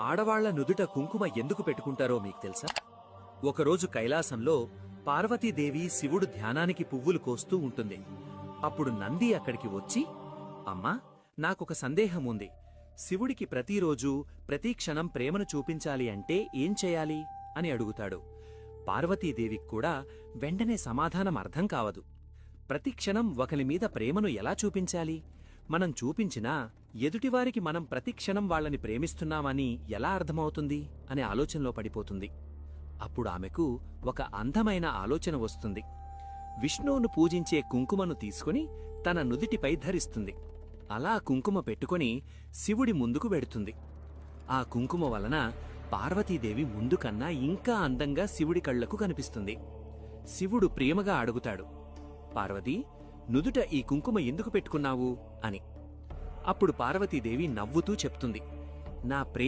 ఆడవాళ్ల నుదుట కుంకుమ ఎందుకు పెట్టుకుంటారో మీకు తెలుసా? ఒకరోజు కైలాసంలో పార్వతీదేవి శివుడు ధ్యానానికి పువ్వులు కోస్తూ ఉంటుంది. అప్పుడు నంది అక్కడికి వచ్చి, అమ్మా, నాకొక సందేహం ఉంది. శివుడికి ప్రతిరోజూ ప్రతిక్షణం ప్రేమను చూపించాలి అంటే ఏం చేయాలి అని అడుగుతాడు. పార్వతీదేవికి కూడా వెంటనే సమాధానం అర్థం కావదు. ప్రతిక్షణం ఒకరిమీద ప్రేమను ఎలా చూపించాలి? మనం చూపించినా ఎదుటివారికి మనం ప్రతిక్షణం వాళ్ళని ప్రేమిస్తున్నామని ఎలా అర్థమవుతుంది అనే ఆలోచనలో పడిపోతుంది. అప్పుడు ఆమెకు ఒక అందమైన ఆలోచన వస్తుంది. విష్ణువును పూజించే కుంకుమను తీసుకుని తన నుదిటిపై ధరిస్తుంది. అలా కుంకుమ పెట్టుకుని శివుడి ముందుకు వెడుతుంది. ఆ కుంకుమ వలన పార్వతీదేవి ముందుకన్నా ఇంకా అందంగా శివుడి కళ్లకు కనిపిస్తుంది. శివుడు ప్రేమగా అడుగుతాడు, పార్వతీ, నుదుట ఈ కుంకుమ ఎందుకు పెట్టుకున్నావు అని. అప్పుడు పార్వతీదేవి నవ్వుతూ చెప్తుంది, నా ప్రేమ